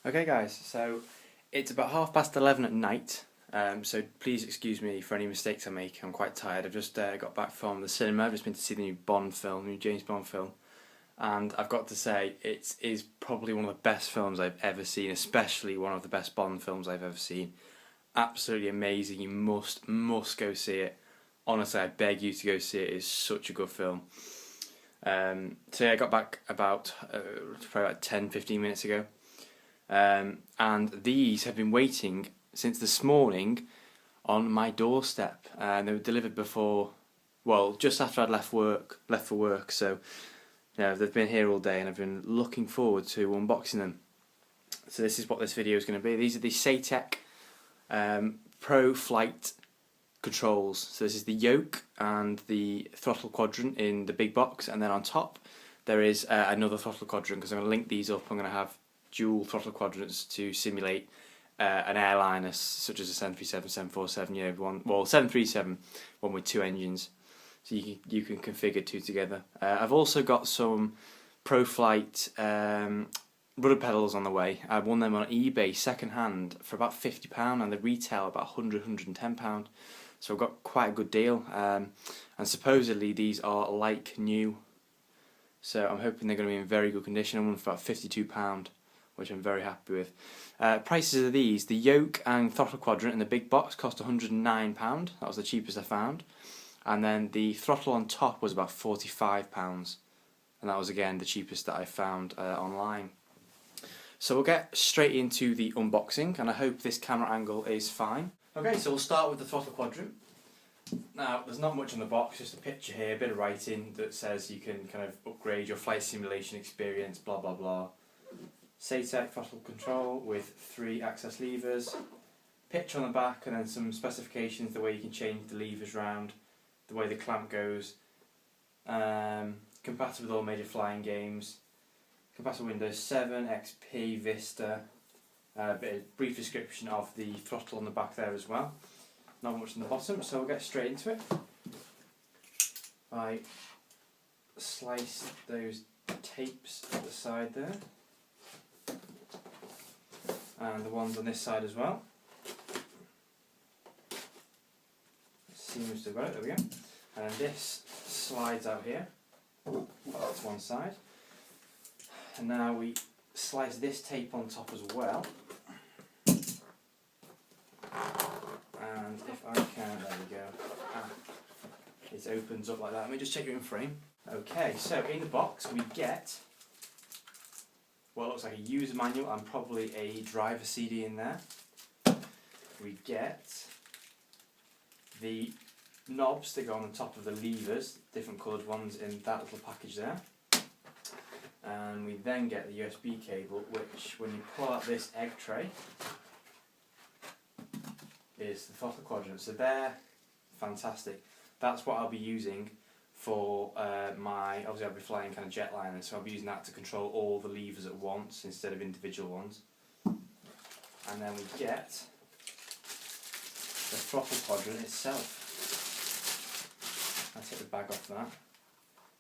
Okay guys, so it's about 11:30 at night, so please excuse me for any mistakes I make. I'm quite tired. I've just got back from the cinema. I've just been to see the new James Bond film, and I've got to say it is probably one of the best films I've ever seen, especially one of the best Bond films I've ever seen. Absolutely amazing. You must go see it. Honestly, I beg you to go see it. It's such a good film. So yeah, I got back about probably about 10-15 minutes ago. And these have been waiting since this morning on my doorstep. They were delivered before, well, just after I'd left for work. So, yeah, they've been here all day, and I've been looking forward to unboxing them. So this is what this video is going to be. These are the Saitek Pro Flight Controls. So this is the Yoke and the throttle quadrant in the big box, and then on top there is another throttle quadrant, because I'm going to link these up. I'm going to have dual throttle quadrants to simulate an airliner such as a 737, 747, 737, one with two engines. So you can configure two together. I've also got some Pro Flight rudder pedals on the way. I won them on eBay second hand for about £50, and they retail about £100–110. So I've got quite a good deal. And supposedly these are like new. So I'm hoping they're going to be in very good condition. I won for about £52. Which I'm very happy with. Prices of these: the Yoke and throttle quadrant in the big box cost £109. That was the cheapest I found. And then the throttle on top was about £45. And that was again the cheapest that I found online. So we'll get straight into the unboxing, and I hope this camera angle is fine. Okay, so we'll start with the throttle quadrant. Now, there's not much on the box, just a picture here, a bit of writing that says you can kind of upgrade your flight simulation experience, blah blah blah. Saitek throttle control with 3 access levers, picture on the back, and then some specifications, the way you can change the levers round, the way the clamp goes, compatible with all major flying games, compatible with Windows 7, XP, Vista, a brief description of the throttle on the back there as well. Not much on the bottom, so we'll get straight into it. I slice those tapes at the side there, and the ones on this side as well. Seems to have got it, there we go. And this slides out here. That's one side. And now we slice this tape on top as well. And if I can, there we go. It opens up like that. Let me just check you're in frame. Okay, so in the box we get what looks like a user manual and probably a driver CD in there. We get the knobs that go on the top of the levers, different coloured ones in that little package there. And we then get the USB cable, which when you pull out this egg tray is the throttle quadrant. So they're fantastic. That's what I'll be using for obviously I'll be flying kind of jetliner, so I'll be using that to control all the levers at once instead of individual ones. And then we get the throttle quadrant itself. I'll take the bag off that.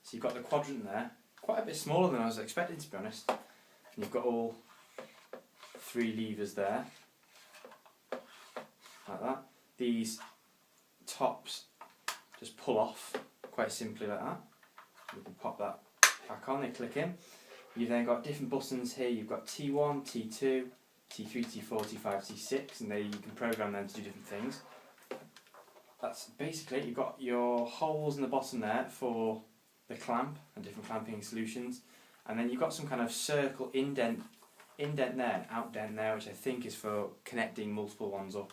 So you've got the quadrant there, quite a bit smaller than I was expecting, to be honest. And you've got all 3 levers there, like that. These tops just pull off quite simply like that. You can pop that back on, they click in. You've then got different buttons here. You've got T1, T2, T3, T4, T5, T6, and you can program them to do different things. That's basically it. You've got your holes in the bottom there for the clamp and different clamping solutions, and then you've got some kind of circle indent there and outdent there, which I think is for connecting multiple ones up.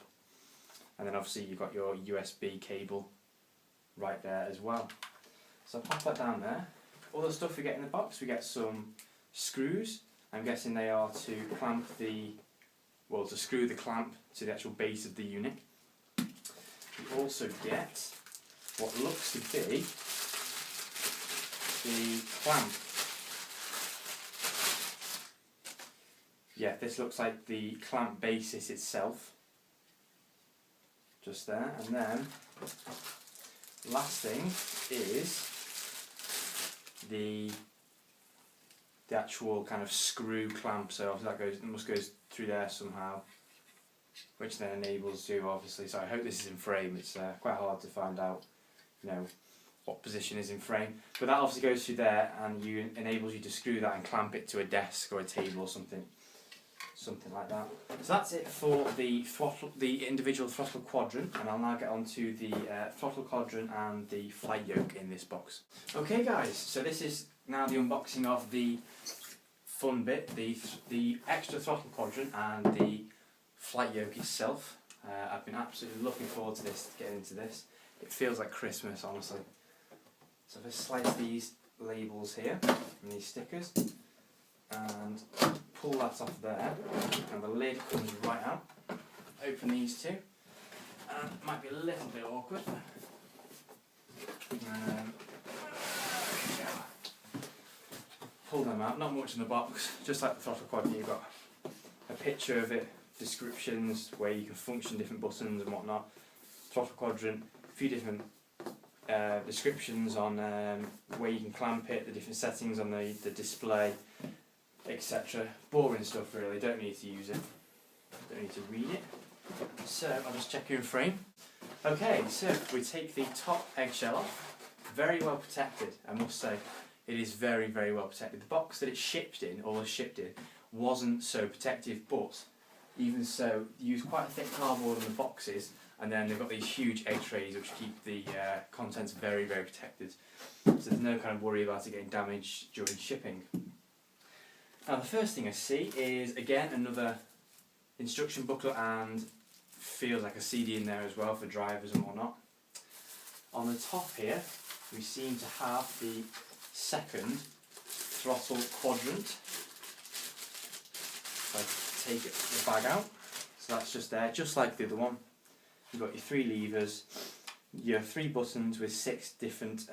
And then obviously you've got your USB cable right there as well. So I'll pop that down there. All the stuff we get in the box, we get some screws. I'm guessing they are to screw the clamp to the actual base of the unit. We also get what looks to be the clamp. Yeah, this looks like the clamp basis itself. Just there, and then last thing is the the actual kind of screw clamp, so that must go through there somehow, which then enables you, obviously, so I hope this is in frame. It's quite hard to find out, what position is in frame, but that obviously goes through there and enables you to screw that and clamp it to a desk or a table or something like that. So that's it for the individual throttle quadrant, and I'll now get on to the throttle quadrant and the flight yoke in this box. Okay guys, so this is now the unboxing of the fun bit, the extra throttle quadrant and the flight yoke itself. I've been absolutely looking forward to getting into this. It feels like Christmas, honestly. So if I slice these labels here and these stickers and pull that off there, and the lid comes right out. Open these two, and it might be a little bit awkward. Pull them out, not much in the box, just like the throttle quadrant. You've got a picture of it, descriptions where you can function different buttons and whatnot. Throttle quadrant, a few different descriptions on where you can clamp it, the different settings on the display, etc. Boring stuff really, don't need to use it, don't need to read it. So I'll just check you're in frame. Okay, so we take the top eggshell off, very well protected, I must say. It is very, very well protected. The box that it shipped in, or was shipped in, wasn't so protective, but even so, you use quite a thick cardboard on the boxes, and then they've got these huge egg trays which keep the contents very, very protected. So there's no kind of worry about it getting damaged during shipping. Now the first thing I see is, again, another instruction booklet, and feels like a CD in there as well for drivers and whatnot. On the top here, we seem to have the second throttle quadrant. So I take the bag out, so that's just there, just like the other one. You've got your 3 levers, your 3 buttons with 6 different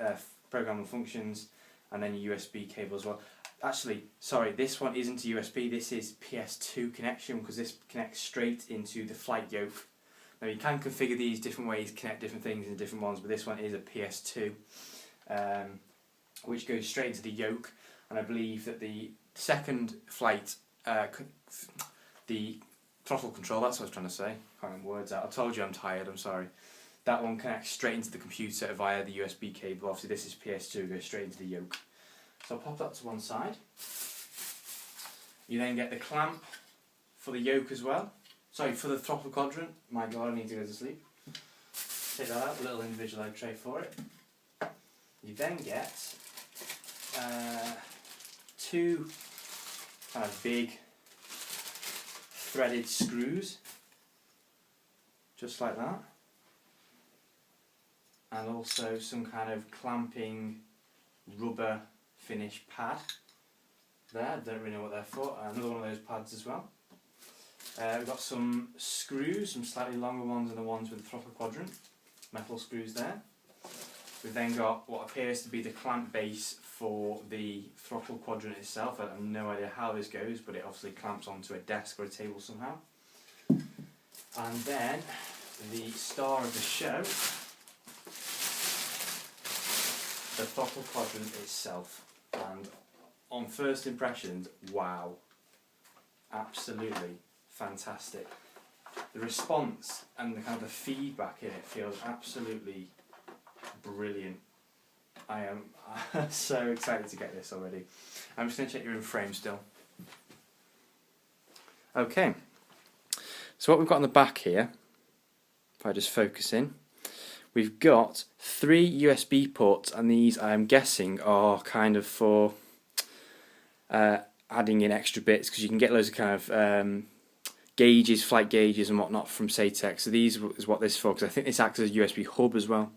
programmable functions, and then your USB cable as well. Actually, sorry, this one isn't a USB, this is PS2 connection, because this connects straight into the flight yoke. Now you can configure these different ways, connect different things in different ones, but this one is a PS2, which goes straight into the yoke, and I believe that the second flight, the throttle control, that's what I was trying to say, can't get words out, I told you I'm tired, I'm sorry. That one connects straight into the computer via the USB cable. Obviously this is PS2, goes straight into the yoke. So I'll pop that to one side. You then get the clamp for the yoke as well. Sorry, for the throttle quadrant. My god, I need to go to sleep. Take that out, a little individual egg tray for it. You then get 2 kind of big threaded screws, just like that. And also some kind of clamping rubber finish pad there, I don't really know what they're for. Another one of those pads as well. We've got some screws, some slightly longer ones than the ones with the throttle quadrant, metal screws there. We've then got what appears to be the clamp base for the throttle quadrant itself. I have no idea how this goes, but it obviously clamps onto a desk or a table somehow. And then the star of the show, the throttle quadrant itself. And on first impressions, wow, absolutely fantastic. The response and the kind of the feedback in it feels absolutely brilliant. I am so excited to get this already. I'm just going to check you're in frame still. Okay, so what we've got on the back here, if I just focus in, we've got 3 USB ports, and these I'm guessing are kind of for adding in extra bits, because you can get loads of kind of gauges, flight gauges and whatnot from Saitek. So these is what this is for, because I think this acts as a USB hub as well.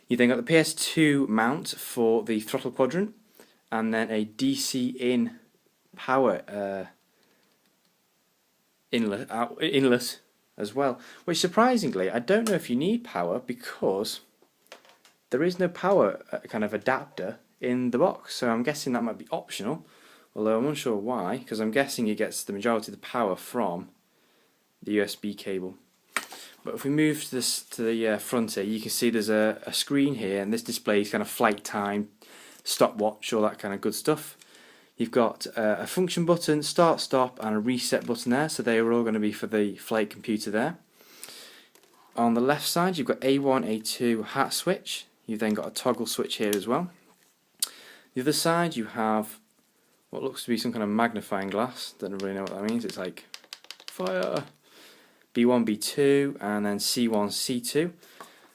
You then got the PS2 mount for the throttle quadrant, and then a DC in power inlet as well, which surprisingly I don't know if you need power, because there is no power kind of adapter in the box, so I'm guessing that might be optional, although I'm unsure why, because I'm guessing it gets the majority of the power from the USB cable. But if we move to the front here, you can see there's a screen here, and this displays kind of flight time, stopwatch, all that kind of good stuff. You've got a function button, start, stop, and a reset button there, so they are all going to be for the flight computer there. On the left side you've got A1, A2 hat switch. You've then got a toggle switch here as well. The other side you have what looks to be some kind of magnifying glass. Don't really know what that means. It's like fire. B1, B2, and then C1, C2.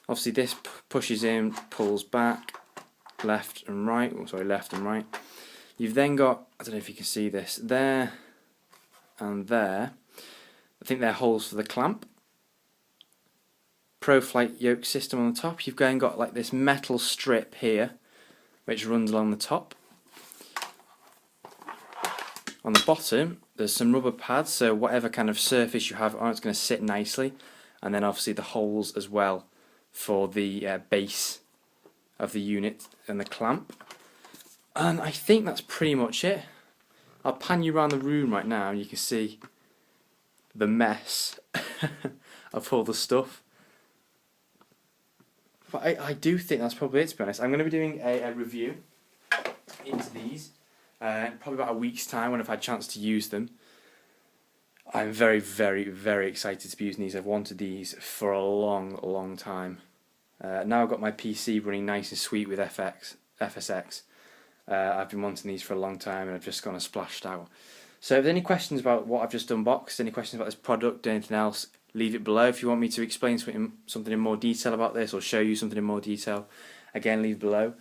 Obviously this pushes in, pulls back, left and right. Oh, sorry, left and right. You've then got, I don't know if you can see this, there and there. I think they're holes for the clamp. Pro Flight Yoke system on the top. You've then got like this metal strip here, which runs along the top. On the bottom, there's some rubber pads, so whatever kind of surface you have on it's going to sit nicely. And then obviously the holes as well for the base of the unit and the clamp. And I think that's pretty much it. I'll pan you around the room right now and you can see the mess of all the stuff. But I do think that's probably it, to be honest. I'm going to be doing a review into these. Probably about a week's time when I've had a chance to use them. I'm very, very, very excited to be using these. I've wanted these for a long time. Now I've got my PC running nice and sweet with FSX. I've been wanting these for a long time and I've just gone and splashed out. So if there's any questions about what I've just unboxed, any questions about this product, anything else, leave it below. If you want me to explain something in more detail about this or show you something in more detail, again leave below.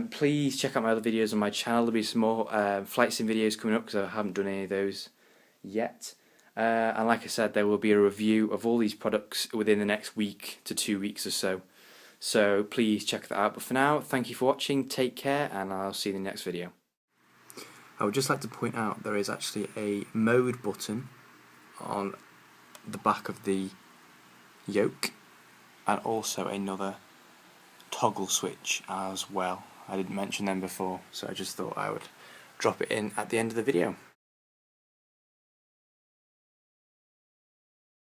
Please check out my other videos on my channel. There'll be some more flight sim videos coming up because I haven't done any of those yet. And like I said, there will be a review of all these products within the next week to 2 weeks or so. So please check that out. But for now, thank you for watching, take care, and I'll see you in the next video. I would just like to point out there is actually a mode button on the back of the yoke, and also another toggle switch as well. I didn't mention them before, so I just thought I would drop it in at the end of the video.